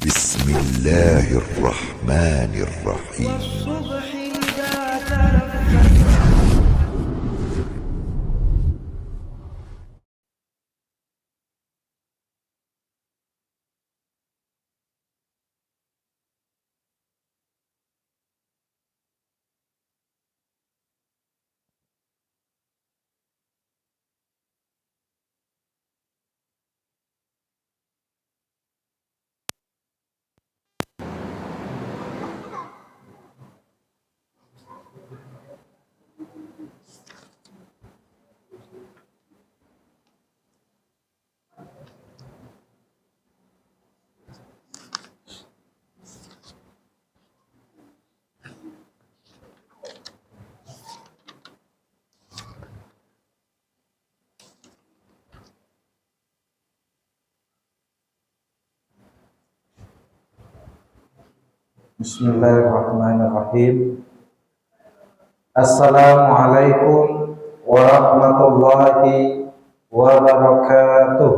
بسم الله الرحمن الرحيم. والصبح إذا تنفس. Bismillahirrahmanirrahim. Assalamualaikum warahmatullahi wabarakatuh.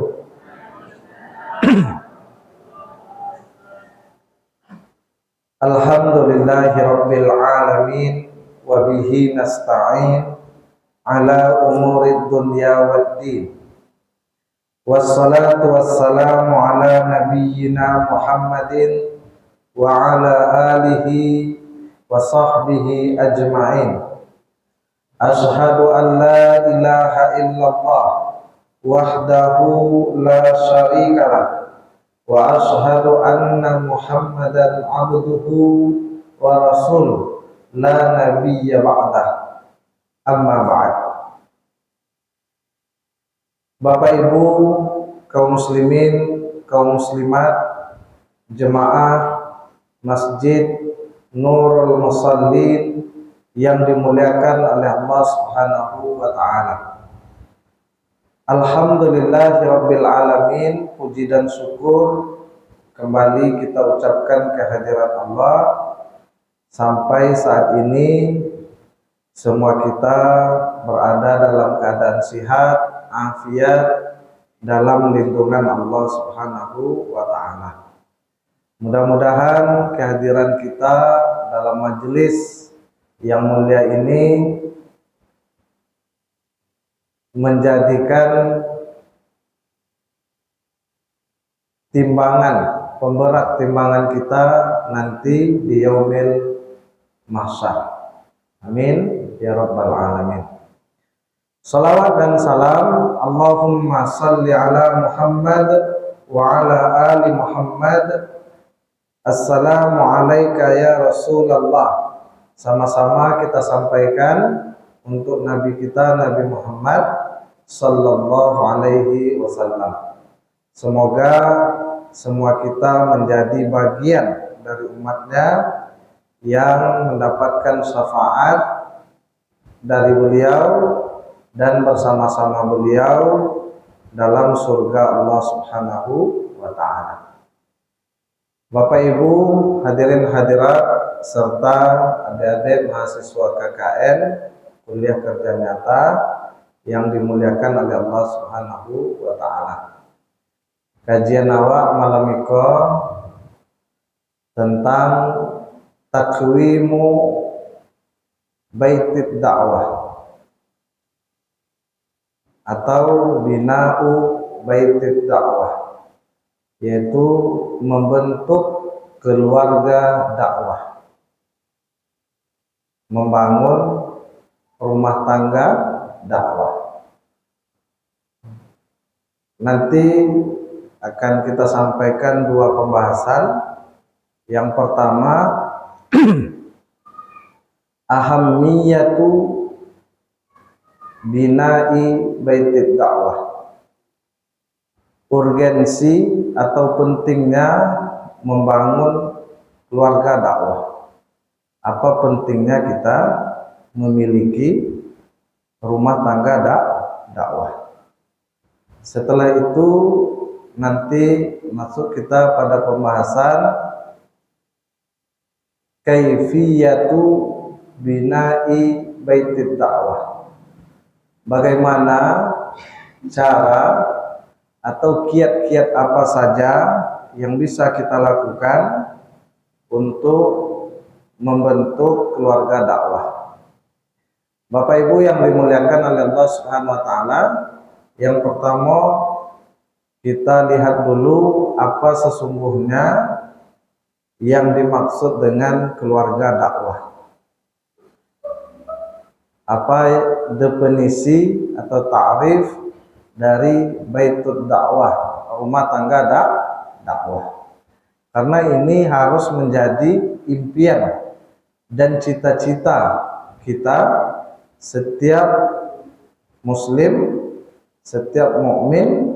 Alhamdulillahi rabbil alamin wa bihi nasta'in ala umurid dunya waddin. Wassalatu wassalamu ala nabiyyina Muhammadin wa ala alihi wa sahbihi ajma'in. Ashhadu an la ilaha illallah wahdahu la syarikalah wa ashhadu anna Muhammadan abduhu wa rasuluh la nabiyya ba'dah. Amma ba'd. Bapak Ibu kaum muslimin, kaum muslimat, jemaah Masjid Nurul Musallin yang dimuliakan oleh Allah Subhanahu wa taala. Alhamdulillahirabbil alamin, puji dan syukur kembali kita ucapkan kehadirat Allah. Sampai saat ini semua kita berada dalam keadaan sehat, afiat, dalam lindungan Allah Subhanahu wa taala. Mudah-mudahan kehadiran kita dalam majelis yang mulia ini menjadikan pemberat timbangan kita nanti di yaumil mahsyar. Amin ya rabbal alamin. Salawat dan salam Allahumma salli ala Muhammad wa ala ali Muhammad. Assalamu alayka ya Rasulullah. Sama-sama kita sampaikan untuk Nabi kita Nabi Muhammad sallallahu alaihi wasallam. Semoga semua kita menjadi bagian dari umatnya yang mendapatkan syafaat dari beliau dan bersama-sama beliau dalam surga Allah Subhanahu wa taala. Bapak Ibu hadirin hadirat serta adik-adik mahasiswa KKN kuliah kerja nyata yang dimuliakan oleh Allah Subhanahu wa taala. Kajian awak malam iko tentang takwimu baitid dakwah atau bina'u baitid dakwah, yaitu membentuk keluarga dakwah, membangun rumah tangga dakwah. Nanti akan kita sampaikan dua pembahasan. Yang pertama, ahammiyatu bina'i baitid dakwah, urgensi atau pentingnya membangun keluarga dakwah. Apa pentingnya kita memiliki rumah tangga dakwah. Setelah itu nanti masuk kita pada pembahasan kaifiyatu bina'i baitid dakwah. Bagaimana cara atau kiat-kiat apa saja yang bisa kita lakukan untuk membentuk keluarga dakwah. Bapak Ibu yang dimuliakan oleh Allah Subhanahu wa taala, yang pertama kita lihat dulu apa sesungguhnya yang dimaksud dengan keluarga dakwah. Apa definisi atau ta'rif dari baitud dakwah, rumah tangga dakwah. Karena ini harus menjadi impian dan cita-cita kita, setiap muslim, setiap mukmin,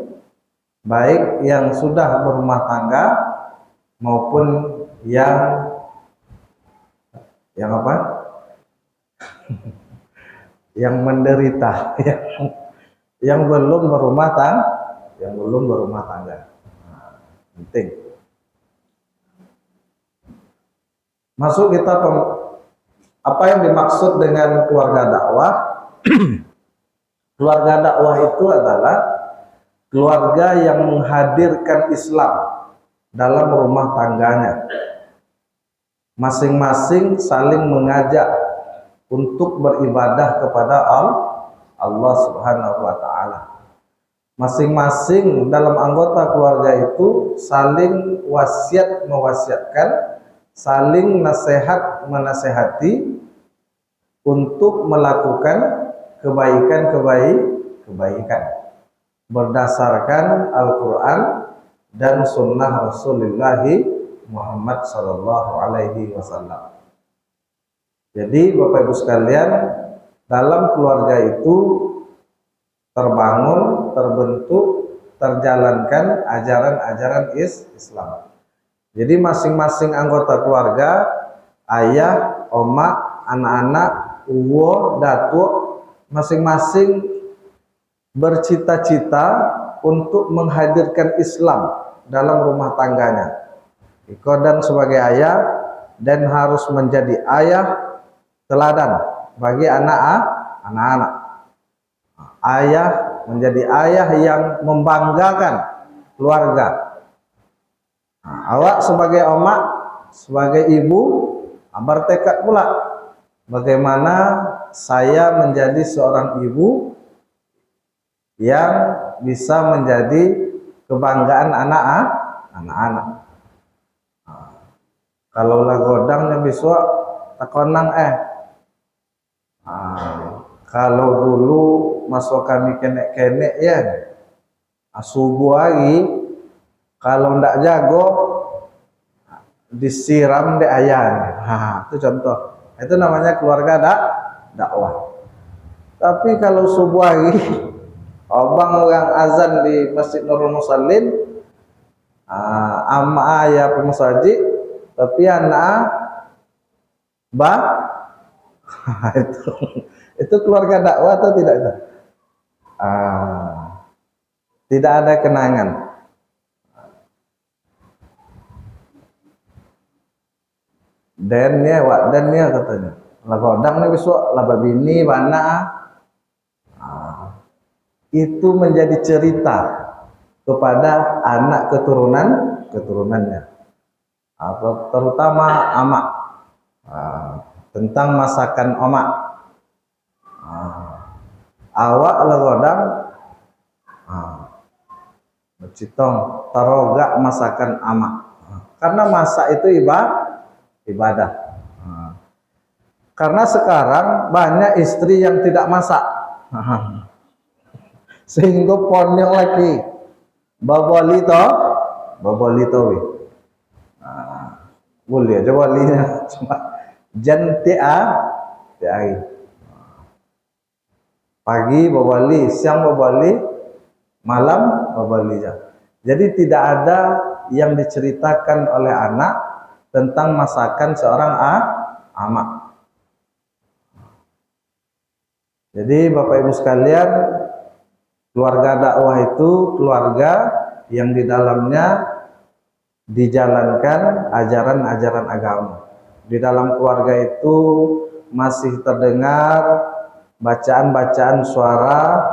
baik yang sudah berumah tangga maupun yang apa? Yang menderita, yang belum berumah tangga, Nah, penting. Masuk kita apa yang dimaksud dengan keluarga dakwah? Keluarga dakwah itu adalah keluarga yang menghadirkan Islam dalam rumah tangganya. Masing-masing saling mengajak untuk beribadah kepada Allah Subhanahu wa taala. Masing-masing dalam anggota keluarga itu saling mewasiatkan, saling nasihat menasehati untuk melakukan kebaikan berdasarkan Al-Quran dan Sunnah Rasulullah Muhammad Sallallahu Alaihi Wasallam. Jadi Bapak Ibu sekalian, dalam keluarga itu terbangun, terbentuk, terjalankan ajaran-ajaran Islam. Jadi masing-masing anggota keluarga, ayah, oma, anak-anak, uwo, datuk, masing-masing bercita-cita untuk menghadirkan Islam dalam rumah tangganya. Ikodan sebagai ayah dan harus menjadi ayah teladan bagi anak-anak. Ayah menjadi ayah yang membanggakan keluarga. Awak sebagai oma, sebagai ibu, bertekad pula bagaimana saya menjadi seorang ibu yang bisa menjadi kebanggaan anak-anak. Kalau lah godangnya bisa takonang kalau dulu masuk kami kenek-kenek ya, subuh lagi kalau ndak jago disiram de ayah. Itu contoh. Itu namanya keluarga dakwah. Tapi kalau subuh lagi abang yang azan di Masjid Nurul Musallin, ama ayah pemusajid, tapi anak itu keluarga dakwah atau tidak itu? Tidak ada kenangan. Dan ya katanya. Lah godang nih besok, lah babini mana? Itu menjadi cerita kepada anak keturunannya. Terutama amak. Tentang masakan omak. Awak lah godang bercitong terogak masakan amak. Karena masak itu ibadah. Karena sekarang banyak istri yang tidak masak. Sehingga ponyol lagi. Babali to. Boleh aja walinya cuma jantia pagi babali, siang babali, malam babali. Jadi tidak ada yang diceritakan oleh anak tentang masakan seorang amak. Jadi Bapak Ibu sekalian, keluarga dakwah itu keluarga yang di dalamnya dijalankan ajaran-ajaran agama. Di dalam keluarga itu masih terdengar bacaan-bacaan suara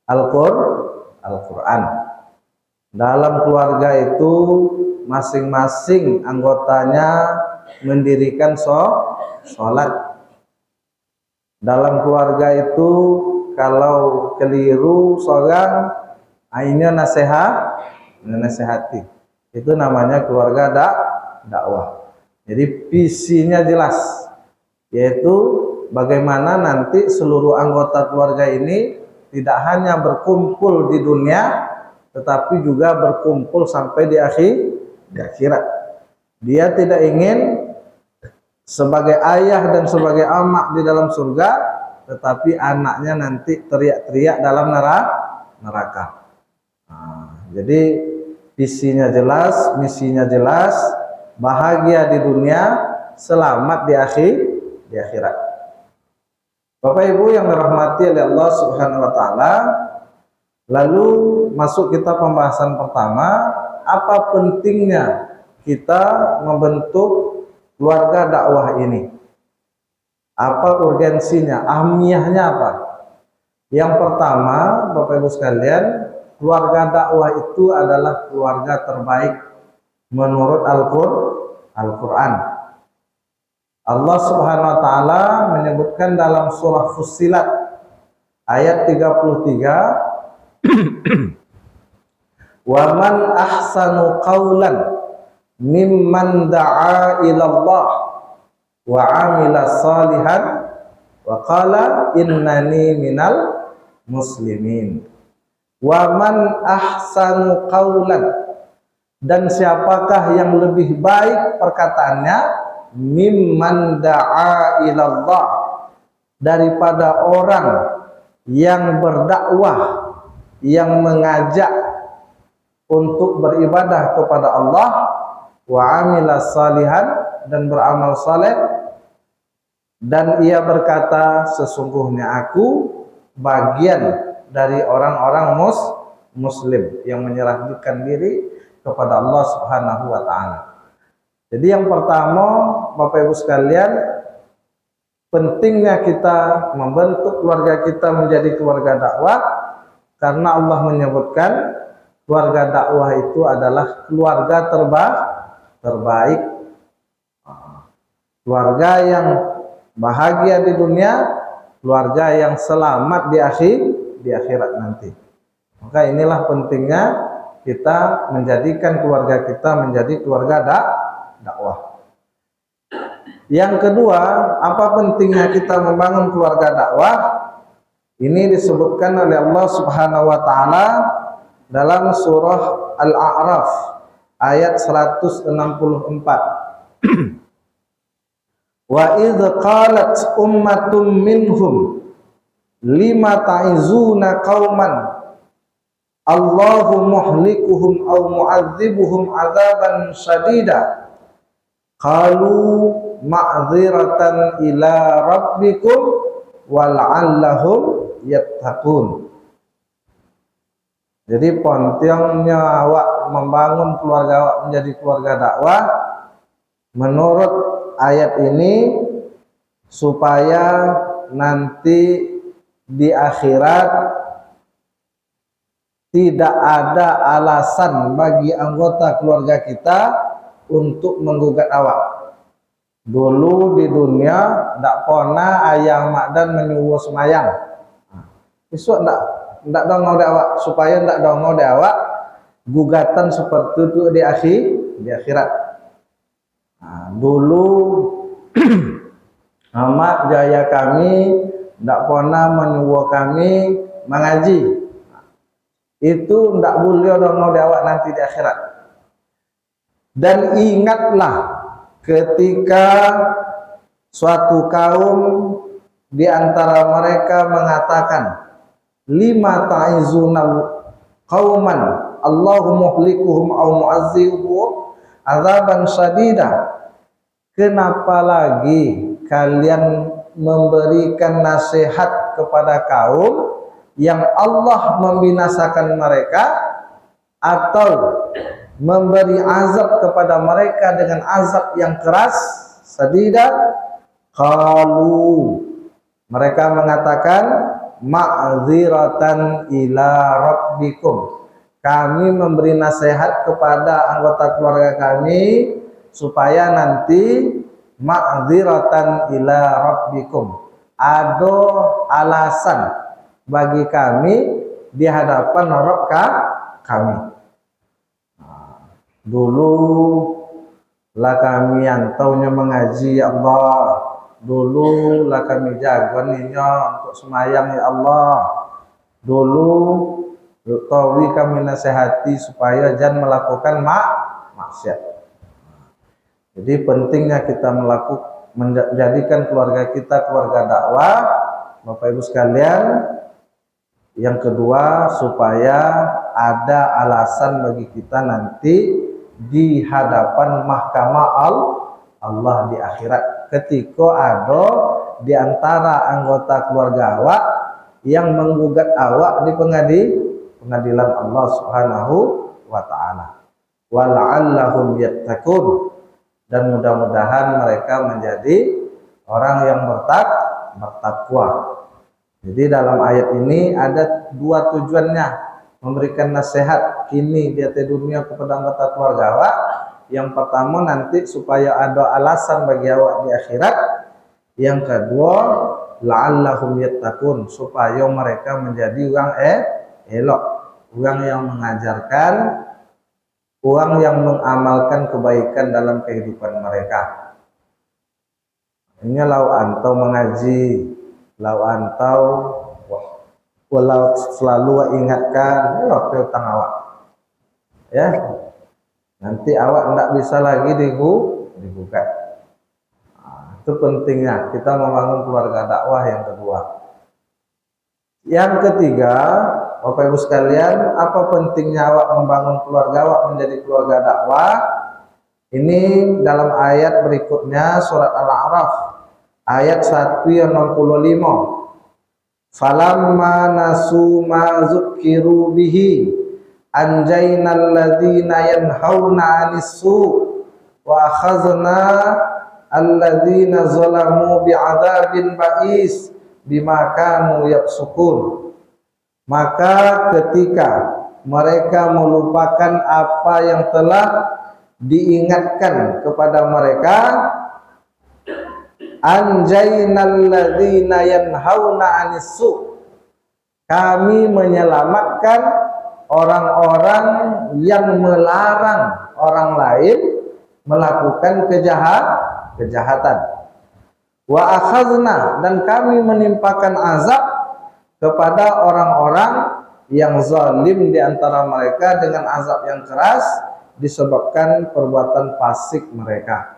Al-Quran. Dalam keluarga itu masing-masing anggotanya mendirikan sholat. Dalam keluarga itu kalau keliru seorang, akhirnya nasihati. Itu namanya keluarga dakwah. Jadi visinya jelas, yaitu bagaimana nanti seluruh anggota keluarga ini tidak hanya berkumpul di dunia, tetapi juga berkumpul sampai di akhirat. Dia tidak ingin sebagai ayah dan sebagai amak di dalam surga, tetapi anaknya nanti teriak-teriak dalam neraka. Jadi visinya jelas, misinya jelas, bahagia di dunia, selamat di akhirat. Bapak Ibu yang dirahmati oleh Allah Subhanahu wa taala, lalu masuk kita pembahasan pertama, apa pentingnya kita membentuk keluarga dakwah ini? Apa urgensinya, ahmiyahnya apa? Yang pertama, Bapak Ibu sekalian, keluarga dakwah itu adalah keluarga terbaik menurut Al-Quran. Allah Subhanahu wa taala menyebutkan dalam surah Fussilat ayat 33, "Wa man ahsanu qawlan mimman da'a ila Allah wa 'amila salihan wa qala innani minal muslimin." Wa man ahsanu qawlan, dan siapakah yang lebih baik perkataannya, mimman da'a ilallah, daripada orang yang berdakwah, yang mengajak untuk beribadah kepada Allah, wa amila salihan, dan beramal saleh, dan ia berkata sesungguhnya aku bagian dari orang-orang muslim yang menyerahkan diri kepada Allah Subhanahu wa taala. Jadi yang pertama, Bapak Ibu sekalian, pentingnya kita membentuk keluarga kita menjadi keluarga dakwah, karena Allah menyebutkan keluarga dakwah itu adalah keluarga terbaik. Keluarga yang bahagia di dunia, keluarga yang selamat di akhirat nanti. Maka inilah pentingnya kita menjadikan keluarga kita menjadi keluarga dakwah. Yang kedua, apa pentingnya kita membangun keluarga dakwah? Ini disebutkan oleh Allah Subhanahu wa taala dalam surah Al-A'raf ayat 164. Wa idz qalat ummatum minhum lima ta'izuna qauman Allahu muhlikuhum aw mu'adzibuhum 'adzaban syadida qalu ma'dziratan ila rabbikum wal'allahum yattaqun. Jadi pentingnya awak membangun keluarga awak menjadi keluarga dakwah menurut ayat ini, supaya nanti di akhirat tidak ada alasan bagi anggota keluarga kita untuk menggugat awak. Dulu di dunia ndak pernah ayah makdan menyuruh semayang. Besok ndak dongol de awak, supaya ndak dongol de awak gugatan seperti itu di akhirat. Dulu amat jaya kami ndak pernah menyuruh kami mengaji. Itu ndak boleh dongol de awak nanti di akhirat. Dan ingatlah ketika suatu kaum di antara mereka mengatakan, lima ta'izuna qauman Allahu muhlikuhum aw mu'azzibuhum 'adzaban syadida. Kenapa lagi kalian memberikan nasihat kepada kaum yang Allah membinasakan mereka, atau memberi azab kepada mereka dengan azab yang keras, sadida? Qalu, mereka mengatakan, ma'dziratan ila rabbikum, kami memberi nasihat kepada anggota keluarga kami supaya nanti ma'dziratan ila rabbikum, ada alasan bagi kami di hadapan Rabb kami. Dulu lah kami yang taunya mengaji ya Allah, dulu lah kami jaga ninya untuk semayang ya Allah, dulu tawi kami nasihati supaya jangan melakukan maksiat. Jadi pentingnya kita menjadikan keluarga kita keluarga dakwah, Bapak Ibu sekalian. Yang kedua, supaya ada alasan bagi kita nanti di hadapan mahkamah Allah di akhirat, ketika ada di antara anggota keluarga awak yang menggugat awak di pengadilan Allah Subhanahu wa taala. Wala'allahum yattaqun, dan mudah-mudahan mereka menjadi orang yang bertakwa. Jadi dalam ayat ini ada dua tujuannya, memberikan nasihat kini di atas dunia kepada anggota keluarga awak. Yang pertama nanti supaya ada alasan bagi awak di akhirat. Yang kedua, la'allahum yattaqun, supaya mereka menjadi orang elok, orang yang mengajarkan, orang yang mengamalkan kebaikan dalam kehidupan mereka. Ini lau antau mengaji, lau antau walau selalu ingatkan waktu utang awak, ya nanti awak tidak bisa lagi digugat. Itu pentingnya kita membangun keluarga dakwah. Yang kedua, yang ketiga, Bapak Ibu sekalian, apa pentingnya awak membangun keluarga awak menjadi keluarga dakwah? Ini dalam ayat berikutnya, surat Al-A'raf ayat 165. Falamma nasu ma zukiru bihi anjaynal ladzina yanhauna 'anis su' wa akhadna alladzina zalamu bi'adzabin ba'is bima kanu yafsukun. Maka ketika mereka melupakan apa yang telah diingatkan kepada mereka, anjaynal ladzina yanhauna 'anis su', kami menyelamatkan orang-orang yang melarang orang lain melakukan kejahatan. Wa akhadna, dan kami menimpakan azab kepada orang-orang yang zalim di antara mereka dengan azab yang keras disebabkan perbuatan fasik mereka.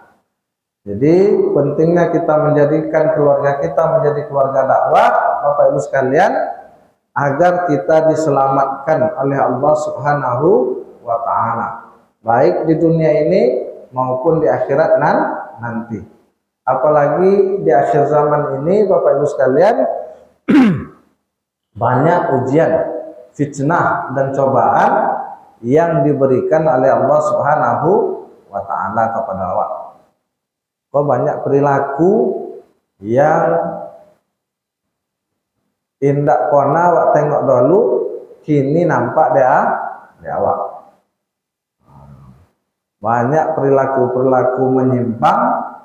Jadi pentingnya kita menjadikan keluarga kita menjadi keluarga dakwah, Bapak Ibu sekalian, agar kita diselamatkan oleh Allah Subhanahu wa taala, baik di dunia ini maupun di akhirat nanti. Apalagi di akhir zaman ini, Bapak Ibu sekalian, banyak ujian, fitnah dan cobaan yang diberikan oleh Allah Subhanahu wa taala kepada awak. Kok banyak perilaku yang indak kona awak tengok dulu, kini nampak di awak. Banyak perilaku-perilaku menyimpang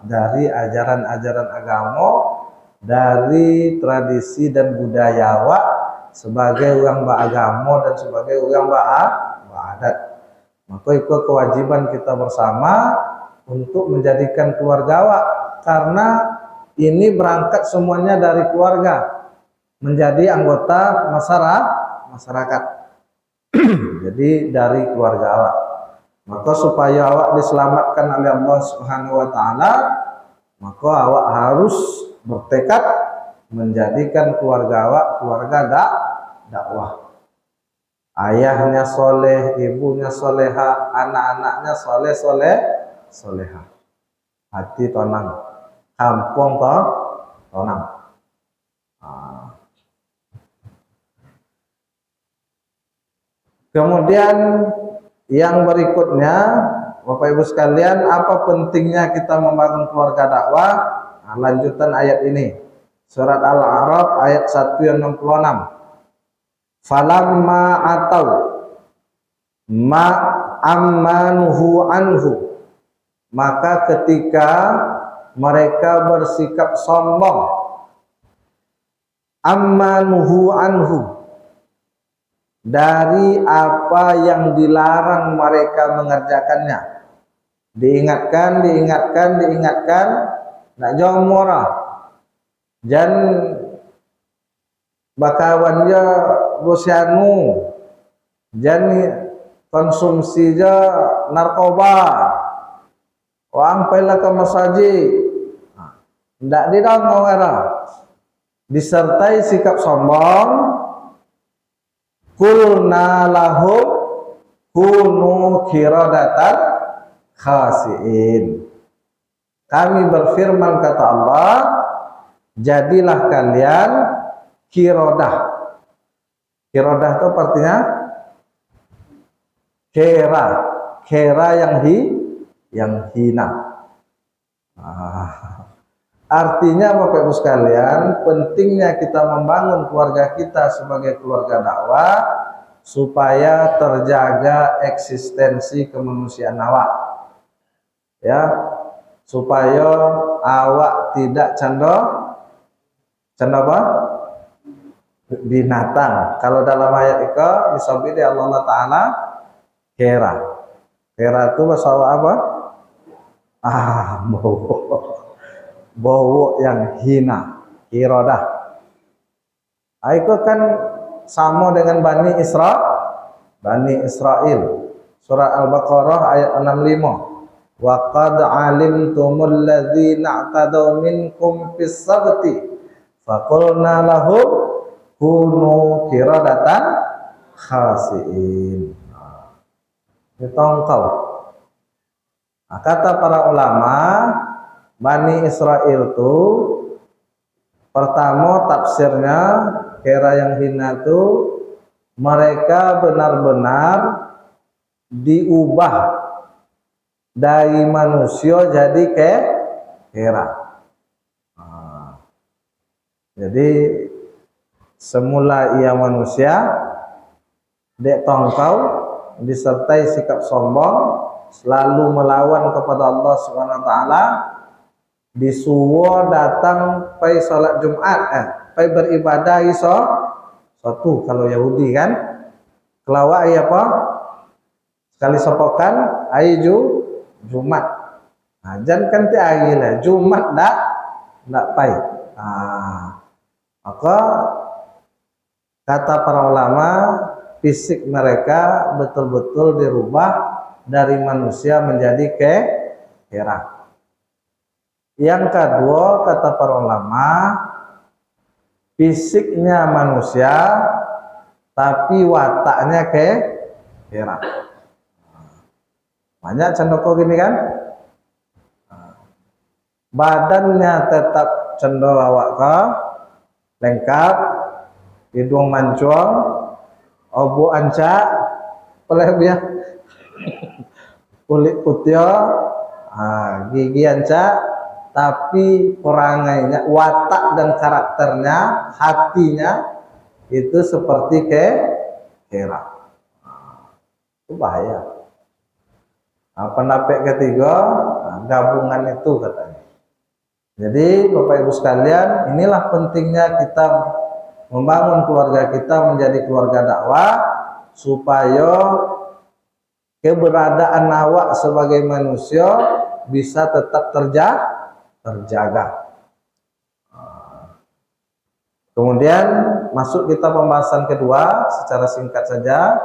dari ajaran-ajaran agama, dari tradisi dan budaya awak sebagai orang beragama dan sebagai orang beradat. Maka itu kewajiban kita bersama untuk menjadikan keluarga awak, karena ini berangkat semuanya dari keluarga menjadi anggota masyarakat. Jadi dari keluarga awak. Maka supaya awak diselamatkan oleh Allah Subhanahu wa taala, maka awak harus bertekad menjadikan keluarga awak keluarga dakwah. Ayahnya soleh, ibunya soleha, anak-anaknya soleha. Hati tonang, kampung tonang. Kemudian yang berikutnya, Bapak Ibu sekalian, apa pentingnya kita membangun keluarga dakwah? Nah, lanjutan ayat ini, surat Al-A'raf ayat 166. Falamma atau, ma ammanuhu anhu, maka ketika mereka bersikap sombong, ammanuhu anhu, dari apa yang dilarang mereka mengerjakannya, diingatkan, nak jauh murah, jan bakawannya bosyanu, jan konsumsi je narkoba, wampailah ke masjid, ndak di dalam era, disertai sikap sombong, kulna lahum kunu kiradatan khasiin. Kami berfirman kata Allah, jadilah kalian kirodah. Kirodah itu artinya kera yang hina. Artinya Bapak Ibu sekalian, pentingnya kita membangun keluarga kita sebagai keluarga dakwah supaya terjaga eksistensi kemanusiaan awak. Ya, supaya awak tidak apa? Binatang. Kalau dalam ayat itu disebut Allah Ta'ala kera. Kera itu bahasa apa? Bau yang hina, kirodah. Itu kan sama dengan Bani Israel. Surah Al-Baqarah ayat 65. Wa qad alimtumul ladzina i'tadaw minkum fis sabti faqulna lahum kunu kiradatan khasiin. Ditongkol. Kata para ulama, Bani Israel itu pertama tafsirnya kera yang hina itu mereka benar-benar diubah dari manusia jadi kera. Jadi semula ia manusia, dek tongkau, disertai sikap sombong, selalu melawan kepada Allah Subhanahu wa taala, disuruh datang pai salat Jumat, pai beribadah iso satu. Kalau Yahudi kan kelawak apa sekali sepokan ayu Jumat, jan kan ti hari lah Jumat ndak pai. Maka kata para ulama, fisik mereka betul-betul dirubah dari manusia menjadi kera. Yang kedua, kata para ulama, fisiknya manusia tapi wataknya kera. Banyak cendoko gini kan, badannya tetap cendol awak lengkap, hidung mancung, obo ancak, pelebih kulit putih, gigi ancak, tapi perangainya, watak dan karakternya, hatinya itu seperti kera. Itu bahaya. Pendapat ketiga, gabungan itu katanya. Jadi Bapak Ibu sekalian, inilah pentingnya kita membangun keluarga kita menjadi keluarga dakwah, supaya keberadaan awak sebagai manusia bisa tetap terjaga. Kemudian masuk kita pembahasan kedua secara singkat saja.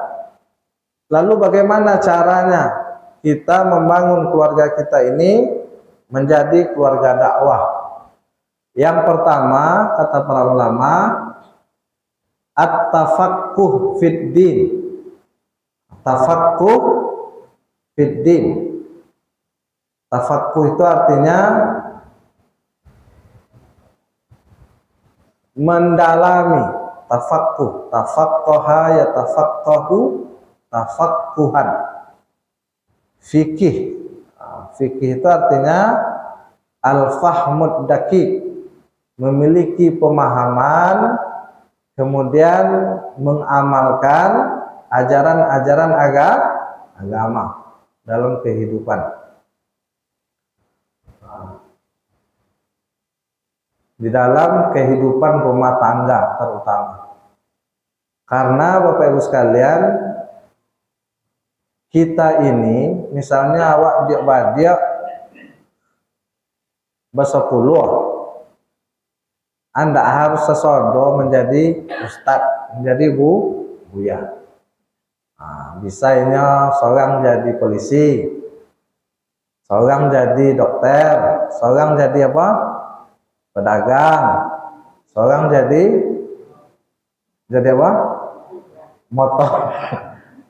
Lalu bagaimana caranya kita membangun keluarga kita ini menjadi keluarga dakwah? Yang pertama, kata para ulama, at-tafaqquh fid din. Tafaqquh fid din. Tafaqquh itu artinya mendalami. Tafaqquh, tafaqqaha ya tafaqqahu, tafaqquhan. Fikih. Fikih itu artinya al-fahmud daqiq, memiliki pemahaman, kemudian mengamalkan ajaran-ajaran agama dalam kehidupan. Di dalam kehidupan rumah tangga terutama. Karena Bapak Ibu sekalian, kita ini misalnya awak dia bersepuluh, Anda harus sesodo menjadi ustadz, menjadi buya. Nah, bisanya seorang jadi polisi, seorang jadi dokter, seorang jadi apa? Pedagang, seorang jadi apa? Motor,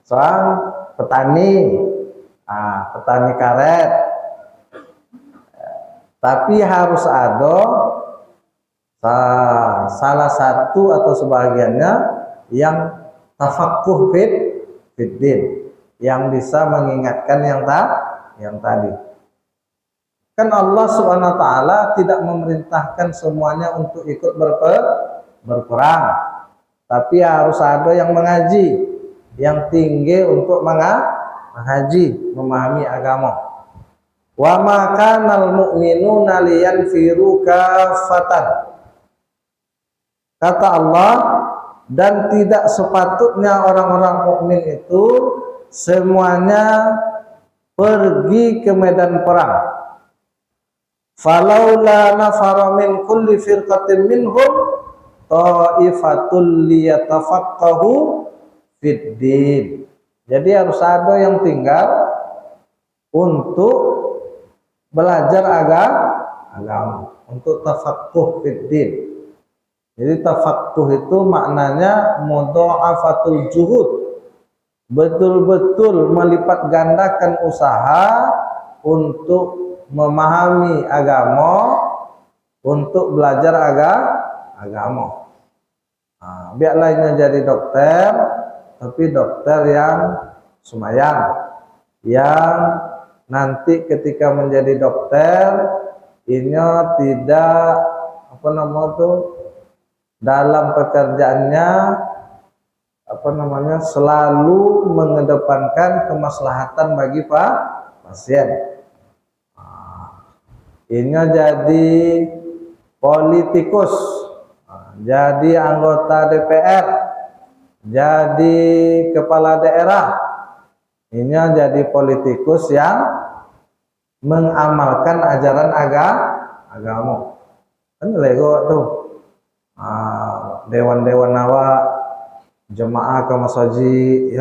seorang petani, petani karet. Tapi harus ada salah satu atau sebagiannya yang tafaqquh fiddin, yang bisa mengingatkan yang tadi. Kan Allah Subhanahu wa taala tidak memerintahkan semuanya untuk ikut berperang. Tapi harus ada yang mengaji, yang tinggi untuk mengaji, memahami agama. Wa ma kanal mu'minuna liyanfiru kaffatan. Kata Allah, dan tidak sepatutnya orang-orang mukmin itu semuanya pergi ke medan perang. Falaula nafara min kulli firqatin minhum ta'ifatul liyatafaqahu fid din. Jadi harus ada yang tinggal untuk belajar agama, untuk tafaqquh fid din. Jadi tafaqquh itu maknanya mudha'afatul juhud, betul-betul melipat gandakan usaha untuk memahami agama, untuk belajar agama. Biar lainnya jadi dokter, tapi dokter yang sumayang, yang nanti ketika menjadi dokter ini tidak dalam pekerjaannya selalu mengedepankan kemaslahatan bagi pasien. Ini jadi politikus, jadi anggota DPR, jadi kepala daerah. Ini jadi politikus yang mengamalkan ajaran agama. Kan lego tuh dewan-dewan awak, jemaah ke masjid,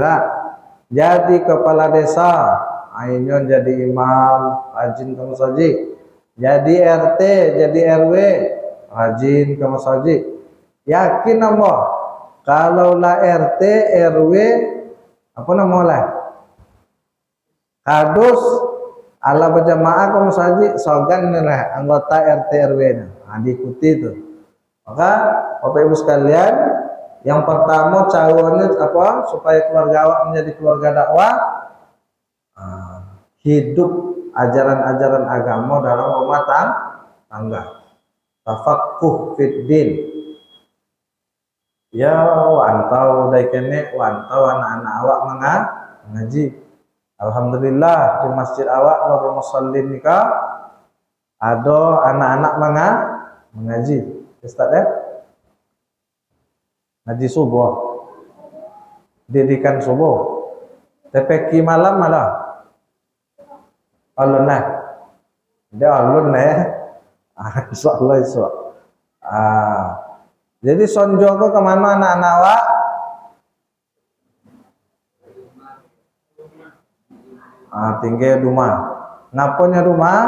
jadi kepala desa, ini jadi imam, rajin ke masjid. Jadi RT, jadi RW, rajin ke masjid. Yakin apa? Kalau lah RT, RW, kadus, ala berjamaah ke masjid, sogan lah anggota RT RW-nya. Diikuti itu. Maka Bapak Ibu sekalian, yang pertama caranya apa? Supaya keluarga awak menjadi keluarga dakwah, hidup ajaran-ajaran agama dalam rumah tangga. Tafaqquh fid din. Ya wantau daikene wantau anak-anak awak mengaji. Alhamdulillah di masjid awak Nurul Musallin nikah ada anak-anak mengaji. Ustaz ya? Ngaji subuh. Didikan subuh. TPQ malam malah. Alun lah, dia alun lah ya. Insyaallah iso. Jadi sonjo ke kemana anak-anak awak? Tinggal rumah. Ngaponya rumah?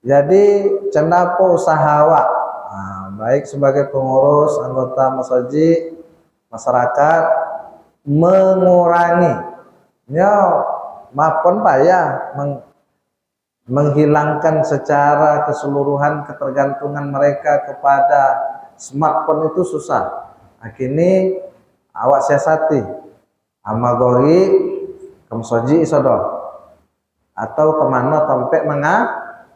Jadi cendapo usaha awak. Baik sebagai pengurus, anggota masjid, masyarakat mengurangi maupun payah menghilangkan secara keseluruhan ketergantungan mereka kepada smartphone itu susah. Akhirnya awak siasati amagori ke masjid isodor atau kemana tempat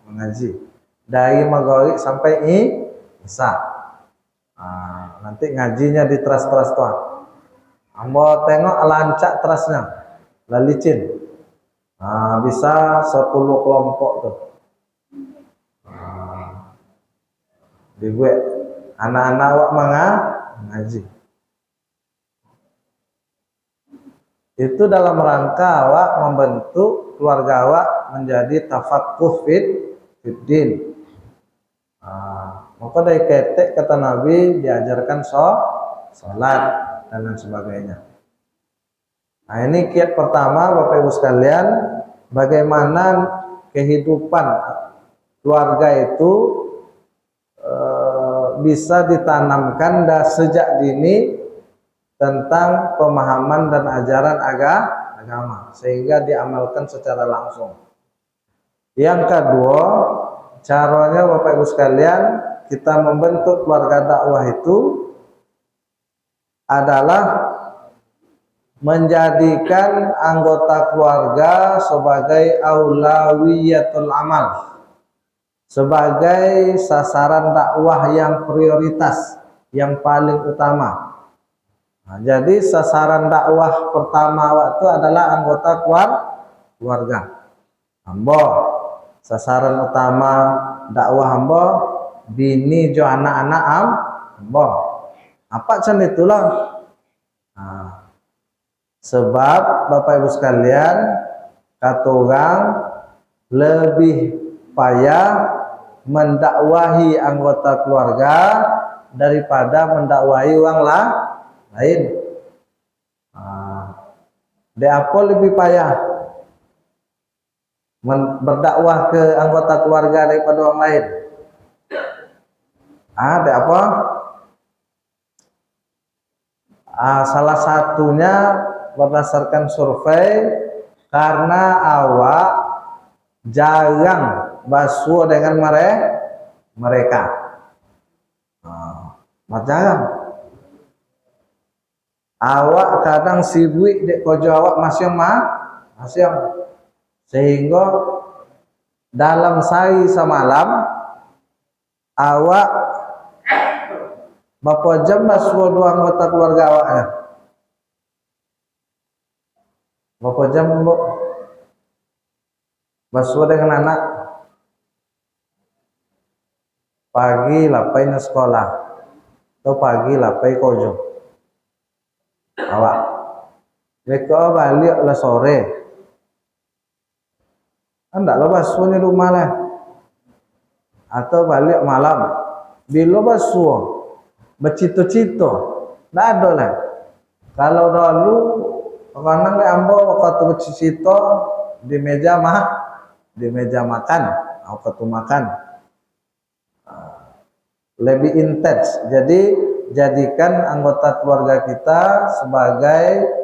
mengaji dari magori sampai isya. Nanti ngajinya di teras-teras tuan. Ambo tengok lancak terasnya, lalicin. Bisa 10 kelompok tuh. Dibuat anak-anak awak ngaji. Itu dalam rangka awak membentuk keluarga awak menjadi tafaqquh fiddin. Maka dari ketek kata Nabi diajarkan sholat dan lain sebagainya. Nah, ini kiat pertama Bapak Ibu sekalian, bagaimana kehidupan keluarga itu bisa ditanamkan sejak dini tentang pemahaman dan ajaran agama sehingga diamalkan secara langsung. Yang kedua, caranya Bapak Ibu sekalian, kita membentuk keluarga dakwah itu adalah menjadikan anggota keluarga sebagai aulawiyatul amal, sebagai sasaran dakwah yang prioritas, yang paling utama. Nah, jadi sasaran dakwah pertama waktu adalah anggota keluarga. Ambo, sasaran utama dakwah ambo bini jo anak-anak ambo. Apa can itulah? Nah, sebab Bapak Ibu sekalian, kata orang lebih payah mendakwahi anggota keluarga daripada mendakwahi orang lain. De apa lebih payah berdakwah ke anggota keluarga daripada orang lain? De apa? Salah satunya berdasarkan survei karena awak jarang basuh dengan mereka. Jarang. Awak kadang sibuk dek kojo awak masing sehingga dalam sehari semalam awak berapa jam basuh dua anggota keluarga awaknya? Berapa jam bu basuh dengan anak? Pagi lapai na sekolah atau pagi lapai kojo awak. Mereka balik lah sore. Hendak lah basuh di rumah lah. Atau balik malam. Bila basuh bercito-cito, tak ada lah. Kalau dulu kadang ambo waktu bercito di meja makan, waktu makan lebih intens. Jadi jadikan anggota keluarga kita sebagai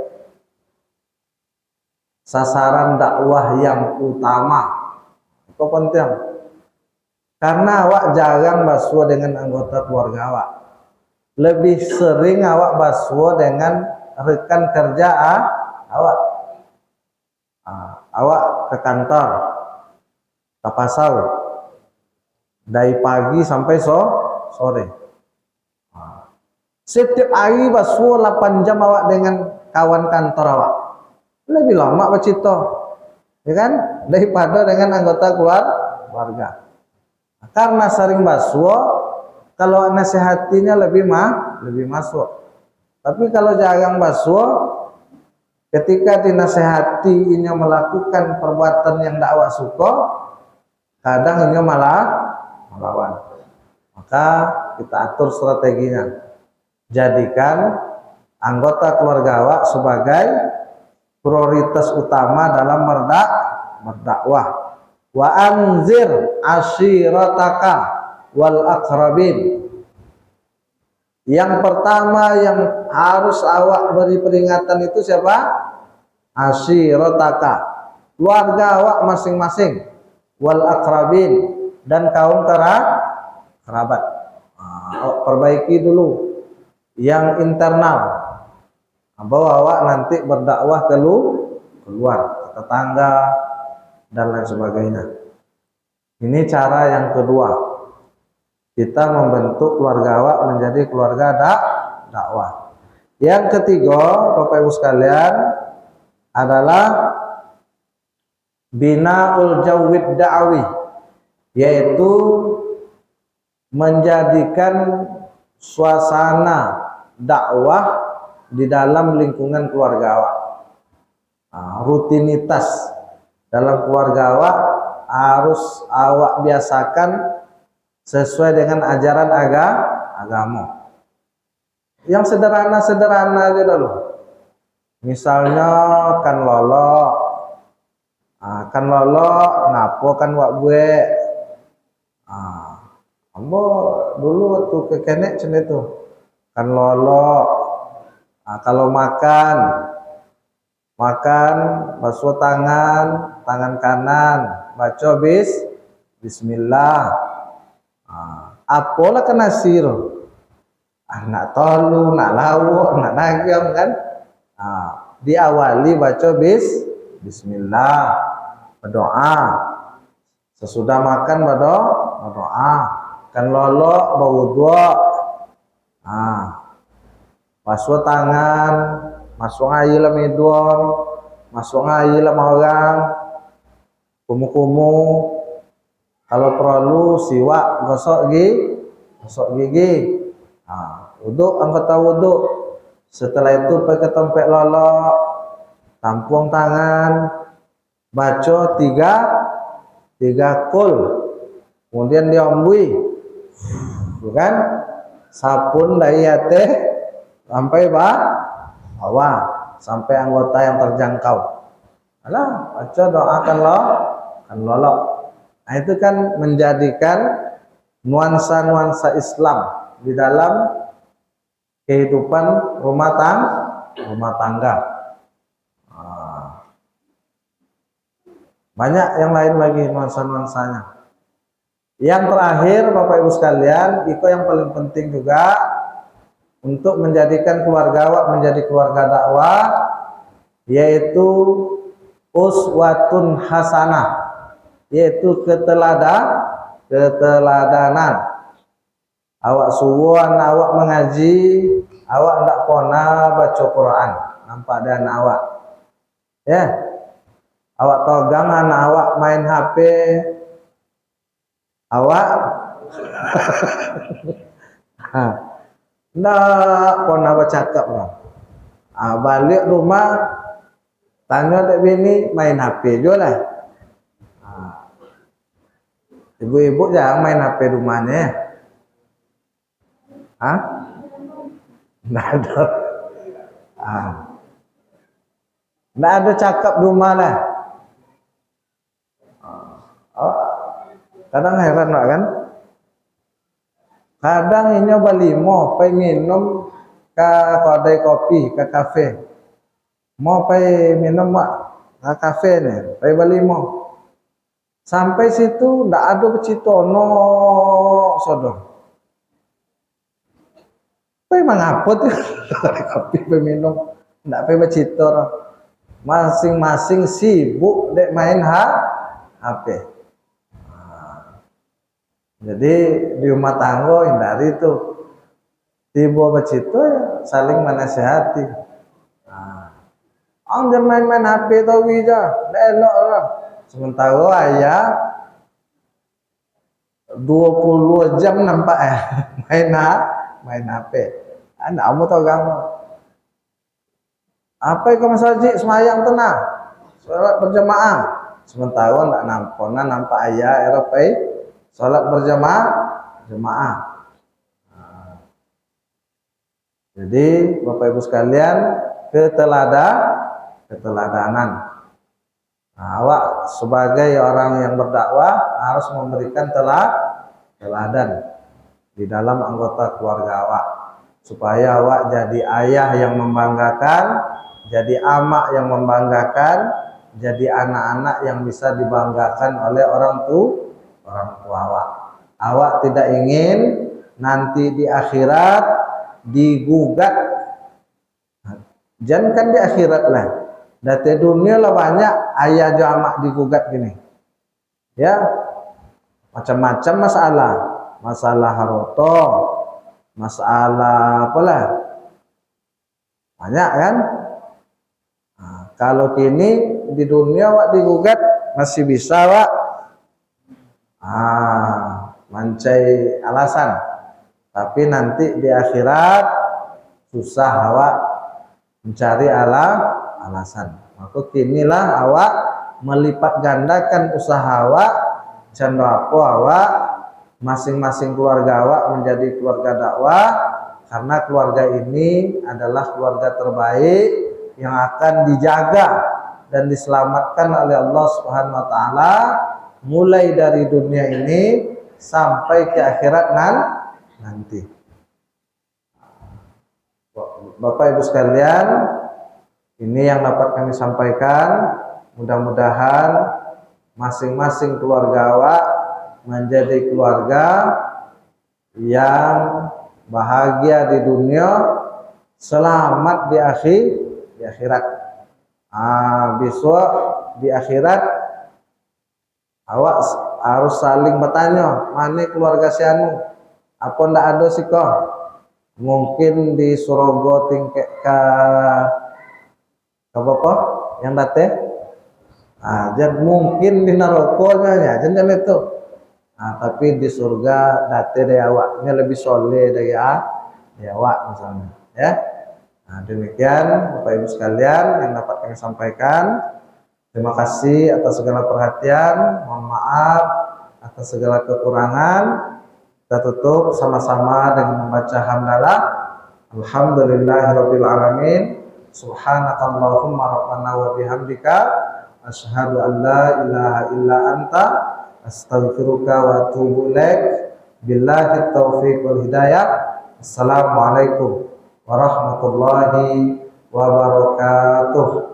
sasaran dakwah yang utama. Itu penting. Karena awak jarang basuh dengan anggota keluarga awak. Lebih sering awak basuh dengan rekan kerja awak. Awak ke kantor, ke pasar dari pagi sampai sore. Setiap hari basuh 8 jam awak dengan kawan kantor awak. Lebih lama bercito, ya kan? Daripada dengan anggota keluarga. Karena sering basuh, kalau nasihatinya lebih masuk. Tapi kalau jarang basuh, ketika dinasihati ini melakukan perbuatan yang dakwah suka, kadang ini malah melawan. Maka kita atur strateginya. Jadikan anggota keluarga awak sebagai prioritas utama dalam berdakwah. Wa anzir ashirataka wal aqrabin. Yang pertama yang harus awak beri peringatan itu siapa? Ashirataka, keluarga awak masing-masing, wal aqrabin, dan kaum kerabat. Perbaiki dulu yang internal, bahwa awak nanti berdakwah keluar ke tetangga dan lain sebagainya. Ini cara yang kedua, kita membentuk keluarga awak menjadi keluarga dakwah. Yang ketiga, Bapak Ibu sekalian, adalah binaul jawid da'wi, yaitu menjadikan suasana dakwah di dalam lingkungan keluarga awak. Rutinitas dalam keluarga awak harus awak biasakan sesuai dengan ajaran agama. Yang sederhana-sederhana aja dulu. Misalnya kan lolo napo kan wak bue. Ambo dulu waktu ke kenek cene itu kan lolo. Kalau makan basuh tangan kanan, baca bismillah. Apalah kena siro. Nak tolu, nak lawu, nak nagam kan. Diawali baca bismillah, berdoa. Sesudah makan berdoa. Kan lolo berwudu. Basuh tangan, masuk air lah medon, masuk air lah orang. Kumu-kumu. Kalau perlu siwak gosok gigi. Wuduk, anggota wuduk. Setelah itu pakai tompek lolo, tampung tangan, baca tiga kul, kemudian diombui, bukan? Sapun dari hati sampai bawah, sampai anggota yang terjangkau. Alah, baca doakan lolo. Nah, itu kan menjadikan nuansa-nuansa Islam di dalam kehidupan rumah tangga. Banyak yang lain lagi nuansa-nuansanya. Yang terakhir, Bapak Ibu sekalian, itu yang paling penting juga untuk menjadikan keluarga awak menjadi keluarga dakwah, yaitu uswatun hasanah, yaitu keteladanan. Awak suwon, awak mengaji, awak ndak pernah baca Quran, nampak dan awak, ya, awak togang anak awak main HP, awak ndak pernah bercakap lah. Balik rumah tanya dek bini main HP juga lah. Ibu-ibu jangan main HP rumahnya. Nggak ada. Nggak ada cakap di rumah lah. Kadang heran lah kan. Kadang ini balimo pai minum ke kedai kopi, ke kafe. Mau pai minum ke kafe nih, pai balimo. Sampai situ ndak ada becitono sodor. Pai mangapot kopi peminum ndak pai becito. Masing-masing sibuk dek main HP. Jadi di rumah tangga hindari itu. Tiba becito ya saling menasihati. Jangan main-main HP tau wija, ndak elok lah. Sementara ayah 20 jam nampak main HP. Anak kamu tahu kamu. Apa yang kamu masjid semayang tenang, sholat berjamaah. Sementara ndak nampak ayah Eropai sholat berjamaah. Jadi Bapak Ibu sekalian, keteladanan. Awak sebagai orang yang berdakwah harus memberikan teladan di dalam anggota keluarga awak, supaya awak jadi ayah yang membanggakan, jadi amak yang membanggakan, jadi anak-anak yang bisa dibanggakan oleh orang tua awak. Awak tidak ingin nanti di akhirat digugat. Jangan kan di akhirat lah. Dari dunia lah banyak ayah jamak digugat gini, ya, macam-macam masalah harta, masalah apalah, banyak kan. Nah, kalau kini di dunia wak digugat masih bisa wak mancai alasan, tapi nanti di akhirat susah awak mencari alasan. Maka kinilah awak melipat gandakan usaha awak, jando apa awak masing-masing keluarga awak menjadi keluarga dakwah, karena keluarga ini adalah keluarga terbaik yang akan dijaga dan diselamatkan oleh Allah Subhanahu wa taala mulai dari dunia ini sampai ke akhirat nanti. Bapak Ibu sekalian, ini yang dapat kami sampaikan. Mudah-mudahan masing-masing keluarga awak menjadi keluarga yang bahagia di dunia, selamat di akhirat. Besok di akhirat awak harus saling bertanya, mana keluarga si anu? Apa ndak ada sih kok? Mungkin di Surga tingkat ke apa yang date? Jadi mungkin di neraka jangan itu. Tapi di surga date dari awaknya lebih soleh dari awak misalnya, ya. Demikian Bapak Ibu sekalian yang dapat kami sampaikan. Terima kasih atas segala perhatian. Mohon maaf atas segala kekurangan. Kita tutup sama-sama dengan membaca hamdalah. Alhamdulillahirabbil alamin. Subhanakallahumma rabbana wa bihamdika asyhadu an la ilaha illa anta astaghfiruka wa atubu ilaik. Billahi taufiq wal hidayah. Assalamualaikum warahmatullahi wabarakatuh.